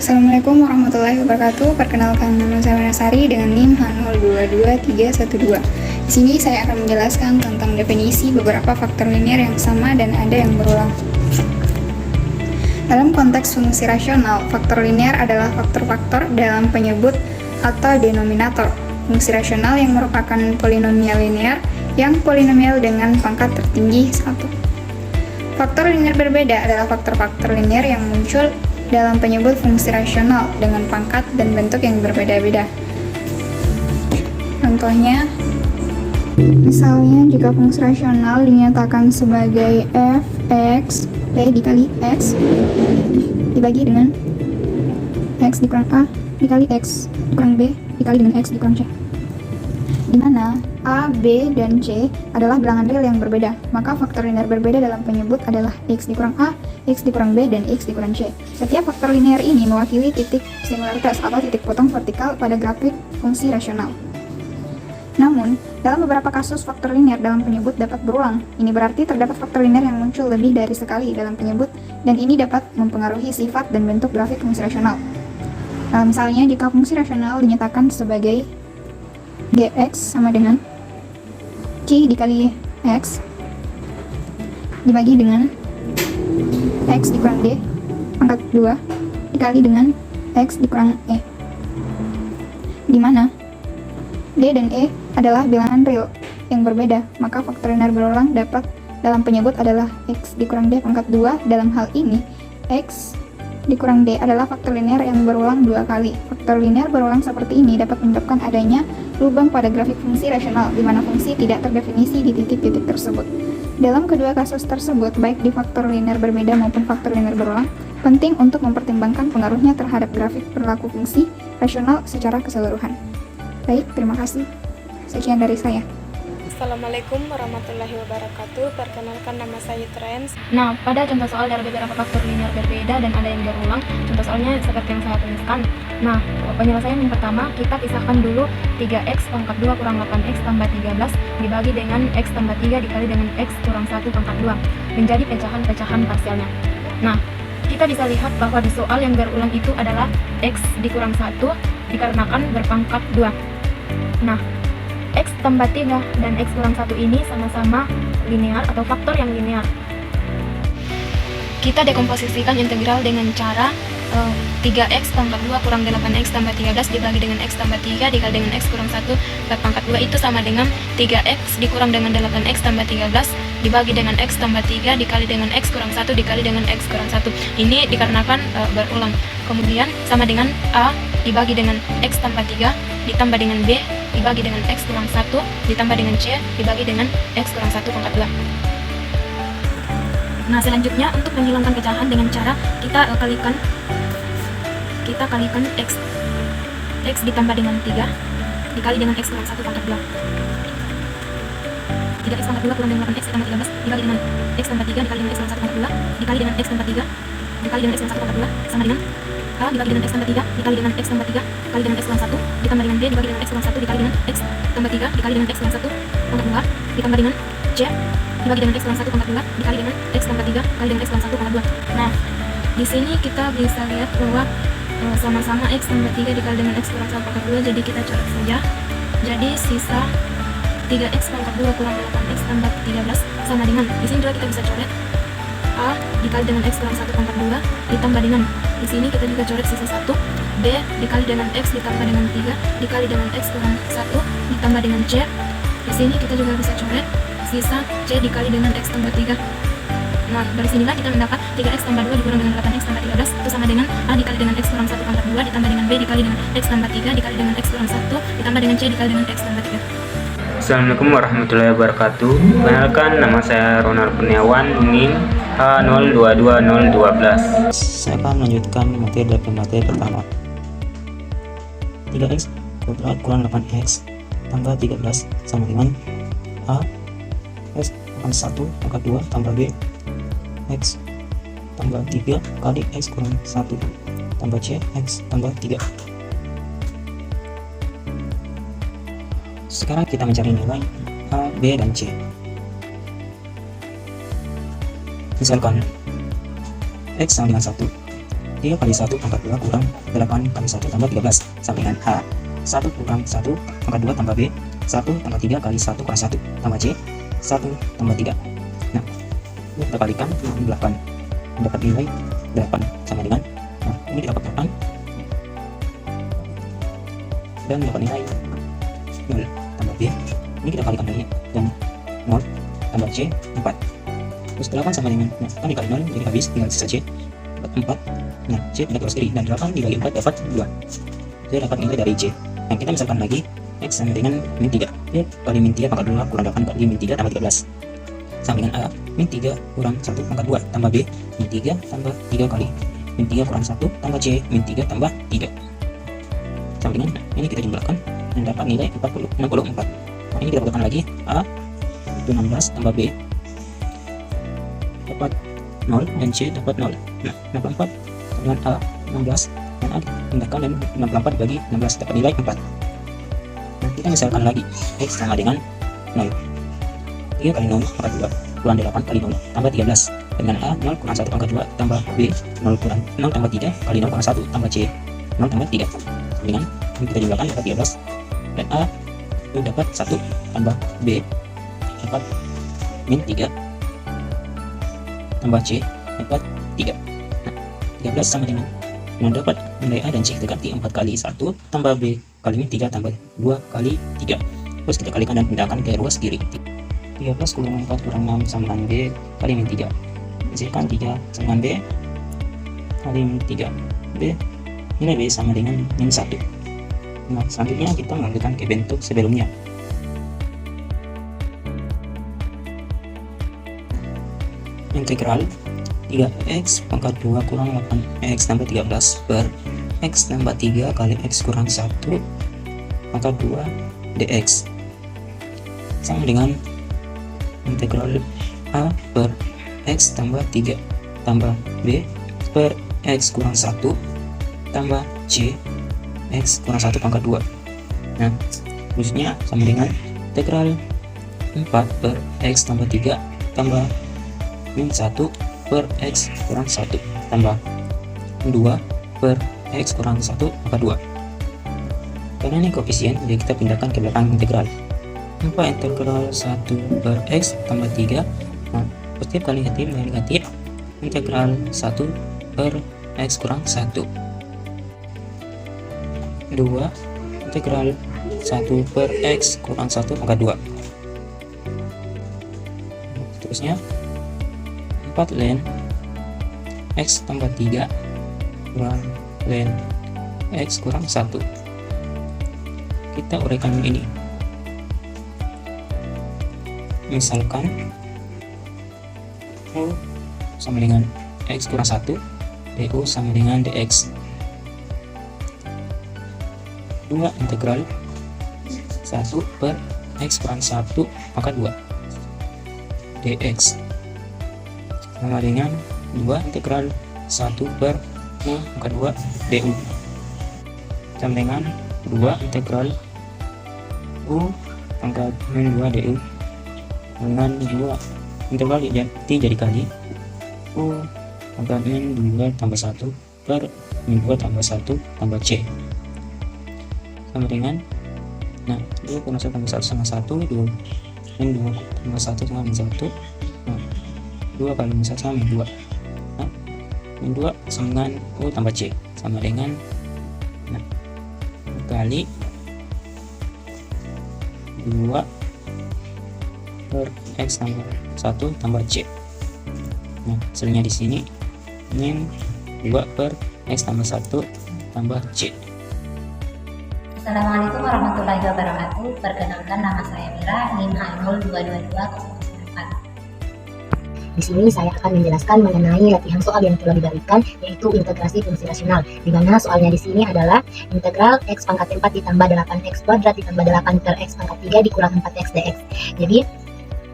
Assalamualaikum warahmatullahi wabarakatuh. Perkenalkan, nama saya Wanasari dengan NIM H022312. Di sini saya akan menjelaskan tentang definisi beberapa faktor linier yang sama dan ada yang berulang. Dalam konteks fungsi rasional, faktor linier adalah faktor-faktor dalam penyebut atau denominator fungsi rasional yang merupakan polinomial linier yang polinomial dengan pangkat tertinggi 1. Faktor linier berbeda adalah faktor-faktor linier yang muncul dalam penyebut fungsi rasional dengan pangkat dan bentuk yang berbeda-beda. Contohnya, misalnya jika fungsi rasional dinyatakan sebagai f(x) p dikali x dibagi dengan x dikurang a dikali x dikurang b dikali dengan x dikurang c, di mana a, b, dan c adalah bilangan real yang berbeda, maka faktor linier berbeda dalam penyebut adalah x dikurang a, x dikurang b, dan x dikurang c. Setiap faktor linier ini mewakili titik singularitas atau titik potong vertikal pada grafik fungsi rasional. Namun, dalam beberapa kasus faktor linier dalam penyebut dapat berulang. Ini berarti terdapat faktor linier yang muncul lebih dari sekali dalam penyebut, dan ini dapat mempengaruhi sifat dan bentuk grafik fungsi rasional. Misalnya, jika fungsi rasional dinyatakan sebagai dx sama dengan q dikali x dibagi dengan x dikurang d pangkat 2 dikali dengan x dikurang e, di mana d dan e adalah bilangan real yang berbeda, maka faktor linier berulang dapat dalam penyebut adalah x dikurang d pangkat 2. Dalam hal ini, x dikurang d adalah faktor linier yang berulang 2 kali. Faktor linier berulang seperti ini dapat menyebabkan adanya lubang pada grafik fungsi rasional, di mana fungsi tidak terdefinisi di titik-titik tersebut. Dalam kedua kasus tersebut, baik di faktor linier berbeda maupun faktor linier berulang, penting untuk mempertimbangkan pengaruhnya terhadap grafik perilaku fungsi rasional secara keseluruhan. Baik, terima kasih. Sekian dari saya. Assalamualaikum warahmatullahi wabarakatuh. Perkenalkan, nama saya Trans. Nah, pada contoh soal dari beberapa faktor linier berbeda dan ada yang berulang, contoh soalnya seperti yang saya tuliskan. Nah, penyelesaian yang pertama, kita pisahkan dulu 3x pangkat 2 kurang 8x tambah 13 dibagi dengan x tambah 3 dikali dengan x kurang 1 pangkat 2 menjadi pecahan-pecahan parsialnya. Nah, kita bisa lihat bahwa di soal yang berulang itu adalah x dikurang 1 dikarenakan berpangkat 2. Nah, x tambah 3 dan x kurang 1 ini sama-sama linear atau faktor yang linear. Kita dekomposisikan integral dengan cara 3x pangkat 2 kurang 8x tambah 13 dibagi dengan x tambah 3 dikali dengan x kurang 1 pangkat 2 itu sama dengan 3x dikurang dengan 8x tambah 13 dibagi dengan x tambah 3 dikali dengan x kurang 1 dikali dengan x kurang 1. Ini dikarenakan berulang. Kemudian sama dengan a dibagi dengan x tambah 3 ditambah dengan b dibagi dengan x kurang 1 ditambah dengan c dibagi dengan x kurang 1 pangkat 2. Nah, selanjutnya untuk menghilangkan pecahan dengan cara kita kalikan x ditambah dengan 3 dikali dengan x kurang 1 pangkat 2. 3x pangkat 2 kurang dengan 8x ditambah 13 dibagi dengan x tambah 3 dikali dengan x kurang 1 pangkat 2 dikali dengan x tambah 3 dikali dengan x kurang 1 pangkat 2 sama dengan a dibagi dengan x tambah 3 dikali dengan x tambah 3 dikali dengan x kurang 1 ditambah dengan b dibagi dengan x kurang 1 dikali dengan x tambah 3 dikali dengan x kurang 1 pangkat 2 ditambah dengan c dibagi dengan x kurang 1 pangkat 2 dikali dengan x tambah 3 dikali dengan x kurang 1 pangkat 2. Nah, di sini kita bisa lihat bahwa sama-sama x tambah 3 dikali dengan x kurang 1 pangkat 2, jadi kita coret saja. Jadi sisa 3x pangkat 2 kurang 8x tambah 13 sama dengan, di sini juga kita bisa coret a dikali dengan x kurang 1 pangkat 2 ditambah dengan, di sini kita juga coret sisa 1 b dikali dengan x ditambah dengan 3 dikali dengan x kurang 1 ditambah dengan c. Di sini kita juga bisa coret sisa c dikali dengan x tambah 3. Nah, dari sinilah kita mendapat 3x tambah 2 dikurang dengan 8x tambah 13 itu sama dengan a dikali dengan x kurang 1 pangkat 2 ditambah dengan b dikali dengan x tambah 3 dikali dengan x kurang 1 ditambah dengan c dikali dengan x tambah 3. Assalamualaikum warahmatullahi wabarakatuh. Perkenalkan, nama saya Ronald Kurniawan, NIM H022012. Saya akan melanjutkan materi dari materi pertama. 3x kuadrat kurang 8x tambah 13 sama dengan a x pangkat 1 pangkat 2 tambah b x tambah 3 kali x kurang 1 tambah c x tambah 3. Sekarang kita mencari nilai a, b, dan c. Misalkan x sama dengan 1 3 kali 1 pangkat 2 kurang 8 kali 1 tambah 13 sama dengan A. 1 kurang 1 pangkat 2 tambah B. 1 tambah 3 kali 1 kurang 1 tambah C. 1 tambah 3. Nah, ini kita kalikan dengan 8. Dapat nilai 8 sama dengan, nah ini dapat 8 dan dapat nilai 0 tambah B. Ini kita kalikan lagi dan 0 tambah C 4. Terus 8 sama dengan, nah kan dikali 0 jadi habis, tinggal sisa C dapat 4. Nah C tidak keluar sendiri dan 8 dibagi 4 dapat 2. Jadi dapat nilai dari C. Nah kita misalkan lagi X sama dengan min 3. Y kali min 3 pangkat 2 kurang 8 kali min 3 tambah 13 sama dengan A. Min 3 kurang 1 pangkat 2 tambah B. Min 3 tambah 3 kali min 3 kurang 1 tambah C. Min 3 tambah 3 sama dengan, nah, ini kita jumlahkan dan dapat nilai 64. Nah ini kita buatkan lagi A itu 16 tambah B dapat 0 dan C dapat 0. Nah 64 dengan A 16 dan A ditambahkan dan 64 dibagi 16 dapat nilai 4. Nah kita misalkan lagi X sama dengan 0. 3 kali 0 pangkat 2 kurang 8 kali 0 tambah 13 dengan A 0 kurang 1 pangkat 2 tambah B 0 kurang 0 tambah 3 kali 0 kurang 1 tambah C 0 tambah 3 dengan ini kita jumlahkan dapat 13 dan A itu dapat 1 tambah B dapat min 3 tambah C dapat 3. Nah 13 sama dengan, nah dapat nilai A dan C kita ganti 4 kali 1 tambah B kali min 3 tambah 2 kali 3. Terus kita kalikan dan pindahkan ke ruas kiri. 13 kurang 4 kurang 6 sama dengan B kali min 3. Hasilkan 3 sama dengan B kali min 3. B nilai B sama dengan min 1. Nah selanjutnya kita mengambilkan ke bentuk sebelumnya. Integral 3x pangkat 2 kurang 8x tambah 13 per x tambah 3 kali x kurang 1 pangkat 2 dx sama dengan integral A per x tambah 3 tambah B per x kurang 1 tambah C x kurang 1 pangkat 2. Nah maksudnya sama dengan integral 4 per x tambah 3 tambah min 1 per x kurang 1 tambah 2 per x kurang 1 pangkat 2. Karena ini koefisien jadi kita pindahkan ke belakang integral. 4 integral 1 per x tambah 3. Nah positif kali negatif dengan negatif, integral 1 per x kurang 1 2 integral 1 per x kurang 1 pangkat 2. Terusnya 4 ln x tambah 3 kurang ln x kurang 1. Kita uraikan ini. Misalkan U sama dengan x kurang 1, du sama dengan dx. 2 integral 1 per x kurang 1 pangkat 2 dx sama dengan 2 integral 1 per u pangkat 2 du sama dengan 2 integral u pangkat min 2 du dengan 2 integral jadi kali u pangkat min 2 tambah 1 per min 2 tambah 1 tambah c sama dengan, nah 2 kurang 1 tambah 1 sama 1 2 min 2 tambah 1 sama min 1. Nah 2 kali min 1 sama min 2. Nah min 2 sama dengan u tambah c sama dengan, nah kali 2 per x tambah 1 tambah c. Nah hasilnya di sini min 2 per x tambah 1 tambah c. Assalamualaikum warahmatullahi wabarakatuh. Perkenalkan, nama saya Mira, NIM H022204. Di sini saya akan menjelaskan mengenai latihan soal yang telah diberikan, yaitu integrasi fungsi rasional. Di mana soalnya di sini adalah integral x pangkat 4 ditambah 8x kuadrat ditambah 8 per x pangkat 3 dikurang 4x dx. Jadi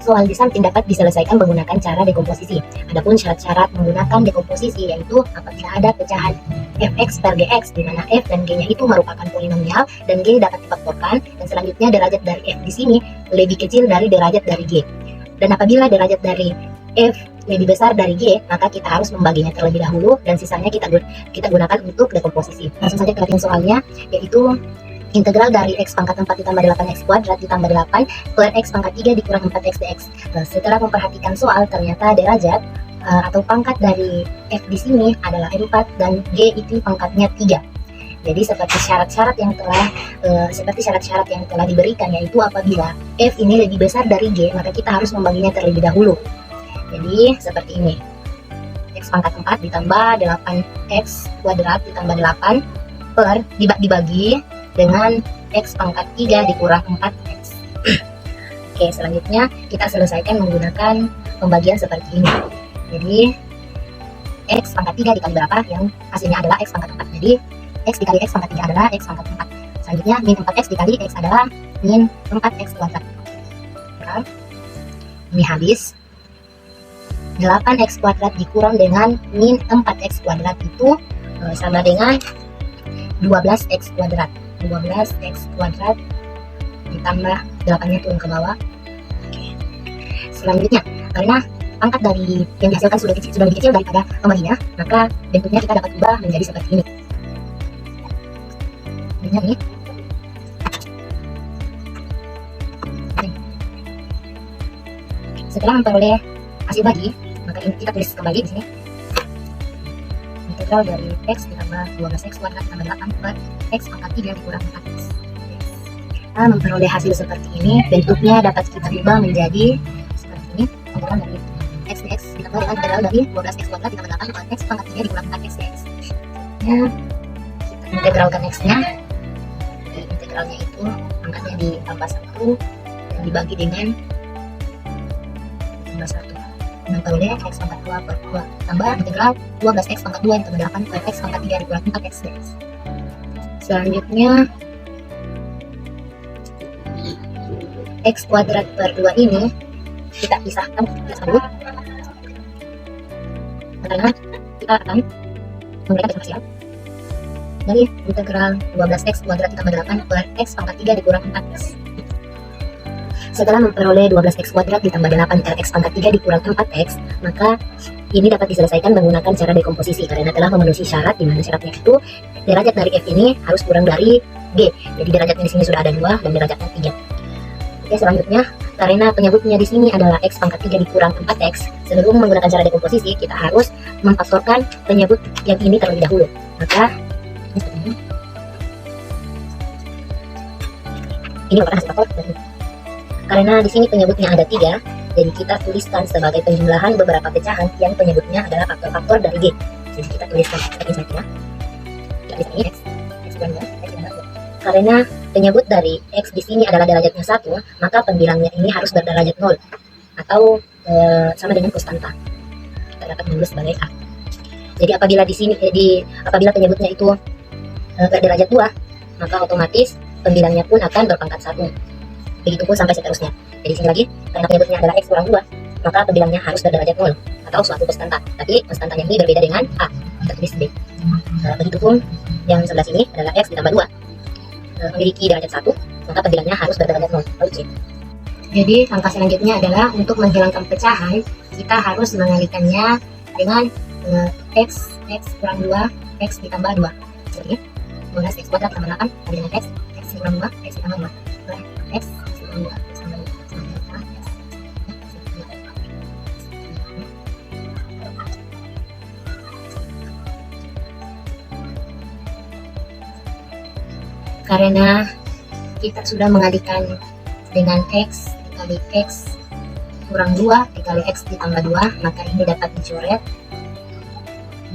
soal di samping dapat diselesaikan menggunakan cara dekomposisi. Adapun syarat-syarat menggunakan dekomposisi yaitu apabila ada pecahan fx per gx di mana f dan g-nya itu merupakan polinomial dan g dapat difaktorkan, dan selanjutnya derajat dari f di sini lebih kecil dari derajat dari g. Dan apabila derajat dari F lebih besar dari G, maka kita harus membaginya terlebih dahulu dan sisanya kita gunakan untuk dekomposisi. Langsung saja ke latihan soalnya, yaitu integral dari X pangkat 4 ditambah 8X kuadrat ditambah 8 per X pangkat 3 dikurang 4X dx. Nah, setelah memperhatikan soal, ternyata derajat atau pangkat dari F di sini adalah 4 dan G itu pangkatnya 3. Jadi seperti syarat-syarat yang telah diberikan, yaitu apabila F ini lebih besar dari G, maka kita harus membaginya terlebih dahulu. Jadi seperti ini, X pangkat 4 ditambah 8X kuadrat ditambah 8 per dibagi dengan X pangkat 3 dikurang 4X. Oke, selanjutnya kita selesaikan menggunakan pembagian seperti ini. Jadi X pangkat 3 dikali berapa, yang hasilnya adalah X pangkat 4. Jadi X dikali X pangkat 3 adalah X pangkat 4. Selanjutnya min 4X dikali X adalah min 4X kuadrat. Nah, ini habis. 8X kuadrat dikurang dengan min 4X kuadrat itu sama dengan 12X kuadrat. 12X kuadrat ditambah 8-nya turun ke bawah. Oke. Selanjutnya, karena pangkat dari yang dihasilkan sudah lebih kecil daripada pembaginya, maka bentuknya kita dapat ubah menjadi seperti ini. Ini. Setelah memperoleh hasil bagi, maka ini kita tulis kembali di sini. Integral dari X ditambah 12X kuadrat ditambah 8 per X pangkat 3 dikurang 4X. Nah, memperoleh hasil seperti ini, bentuknya dapat kita ubah menjadi seperti ini. Integral dari X dx ditambah dengan integral dari 12X kuadrat ditambah 8 per X pangkat 3 dikurang 4X dx. Nah, kita integralkan X-nya. Integralnya itu pangkatnya ditambah 1 dan dibagi dengan tambah 1. Memperoleh X pangkat 2 per 2 tambah integral 12X pangkat 2 ditambah 8 per X pangkat 3 dikurang 4X dx. Selanjutnya X kuadrat per 2 ini kita pisahkan dulu karena kita akan memberikan hasil dari integral 12X kuadrat ditambah 8 per X pangkat 3 dikurang 4X. Setelah memperoleh 12X kuadrat ditambah 8 per X pangkat 3 dikurang 4X, maka ini dapat diselesaikan menggunakan cara dekomposisi karena telah memenuhi syarat, di mana syaratnya itu derajat dari F ini harus kurang dari G. Jadi derajatnya di sini sudah ada 2 dan derajatnya 3. Oke, selanjutnya karena penyebutnya di sini adalah X pangkat 3 dikurang 4X, sebelum menggunakan cara dekomposisi kita harus memfaktorkan penyebut yang ini terlebih dahulu. Maka ini merupakan hasil faktor dari karena di sini penyebutnya ada 3, jadi kita tuliskan sebagai penjumlahan beberapa pecahan yang penyebutnya adalah faktor-faktor dari G. Jadi kita tuliskan seperti saja. Kita ini X kuadrat, X kuadrat. Karena penyebut dari X di sini adalah derajatnya 1, maka pembilangnya ini harus berderajat 0 atau sama dengan konstanta. Kita dapat menulis sebagai A. Jadi apabila di sini apabila penyebutnya itu berderajat 2, maka otomatis pembilangnya pun akan berpangkat 1. Begitupun sampai seterusnya. Jadi sini lagi, karena penyebutnya adalah X kurang 2, maka pembilangnya harus berderajat 0 atau suatu konstanta. Tapi konstantanya ini berbeda dengan A. Kita tulis B. Begitupun yang sebelah sini adalah X ditambah 2. Memiliki derajat 1, maka pembilangnya harus berderajat 0 atau C. Jadi langkah selanjutnya adalah untuk menghilangkan pecahan, kita harus mengalihkannya dengan X kurang 2, X ditambah 2. Seperti ini. 12X kuadrat tambah 8 sama dengan X kurang 2, X ditambah 2. X kurang 2, X tambah 2, sama dengan X. Karena kita sudah mengalihkan dengan X dikali X kurang 2 dikali X ditambah 2, maka ini dapat dicoret.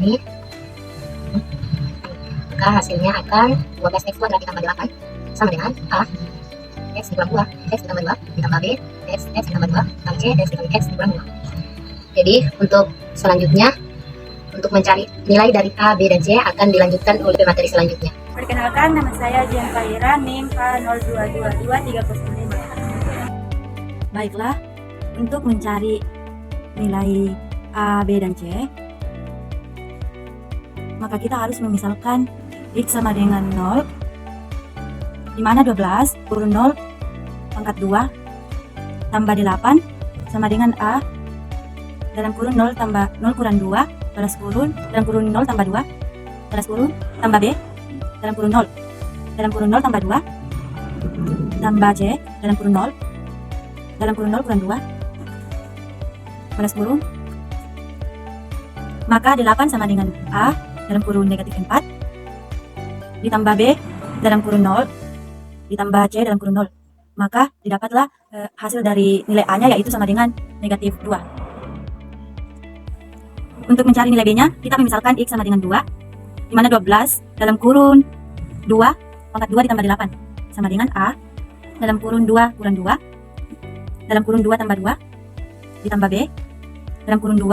Ini. Maka hasilnya akan 12X kuadrat ditambah 8 sama dengan A. X dikurang 2, X ditambah 2 ditambah B, X ditambah 2 kali C, X dikali X dikurang 2. Jadi untuk selanjutnya, untuk mencari nilai dari A, B, dan C akan dilanjutkan oleh materi selanjutnya. Perkenalkan, nama saya Jian Faira, NIM K022235. Baiklah, untuk mencari nilai A, B, dan C, maka kita harus memisalkan X sama dengan 0, di mana 12 kurun 0 pangkat 2 tambah 8 sama dengan A dalam kurun 0 tambah 0 kurang 2 balas kurun dalam kurun 0 tambah 2 balas kurun tambah B dalam kurun 0 tambah 2 tambah C dalam kurun 0 kurang 2 balas kurun, maka 8 sama dengan A dalam kurun negatif 4 ditambah B dalam kurun 0 ditambah C dalam kurun 0, maka didapatlah hasil dari nilai A nya yaitu sama dengan negatif 2. Untuk mencari nilai B nya kita memisalkan X sama dengan 2, di mana 12 dalam kurun 2 pangkat 2 ditambah 8 sama dengan A dalam kurun 2 kurang 2 dalam kurun 2 tambah 2 ditambah B dalam kurun 2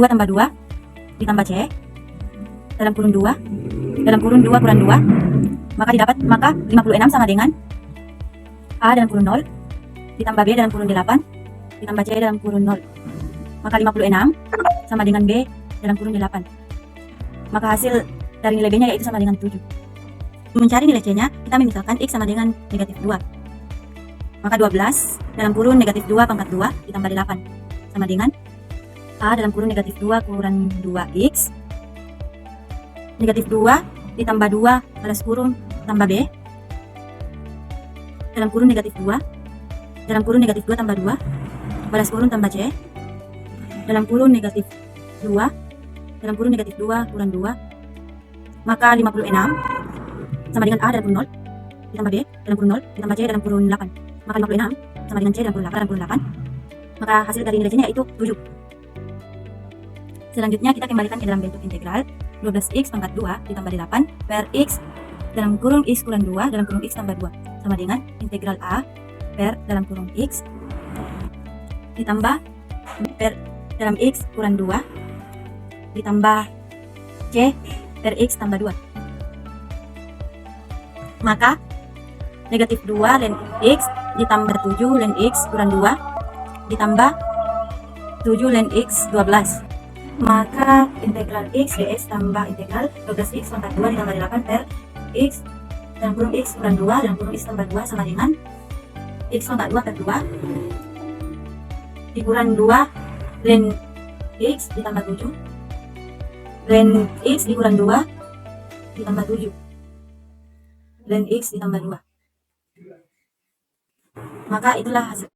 tambah 2 ditambah C dalam kurun 2 kurang 2, maka 56 sama dengan A dalam kurun 0 ditambah B dalam kurun 8 ditambah C dalam kurun 0, maka 56 sama dengan B dalam kurun 8, maka hasil dari nilai B nya yaitu sama dengan 7. Mencari nilai C nya kita memisalkan X sama dengan negatif 2, maka 12 dalam kurun negatif 2 pangkat 2 ditambah 8 sama dengan A dalam kurun negatif 2 kurang 2X negatif 2 ditambah 2 balas kurun tambah B dalam kurun negatif 2 tambah 2 balas kurun tambah C dalam kurun negatif 2 kurang 2, maka 56 sama dengan A dalam kurun 0 ditambah B dalam kurun 0 ditambah C dalam kurun 8, maka 56 sama dengan C dalam kurun 8, maka hasil dari nilai C nya yaitu 7. Selanjutnya kita kembalikan ke dalam bentuk integral 12x pangkat 2 ditambah 8 per x dalam kurung x kurang 2 dalam kurung x tambah 2 sama dengan integral A per dalam kurung x ditambah per dalam x kurang 2 ditambah C per x tambah 2, maka negatif 2 ln x ditambah 7 ln x kurang 2 ditambah 7 ln x 12, maka integral x dx tambah integral 12x pangkat 2 ditambah 8 per x dalam kurung x kurang 2 dalam kurung x tambah 2 sama dengan x pangkat 2 per 2 dikurang 2 ln x ditambah 7 ln x dikurang 2 ditambah 7 ln x ditambah 2, maka itulah hasil.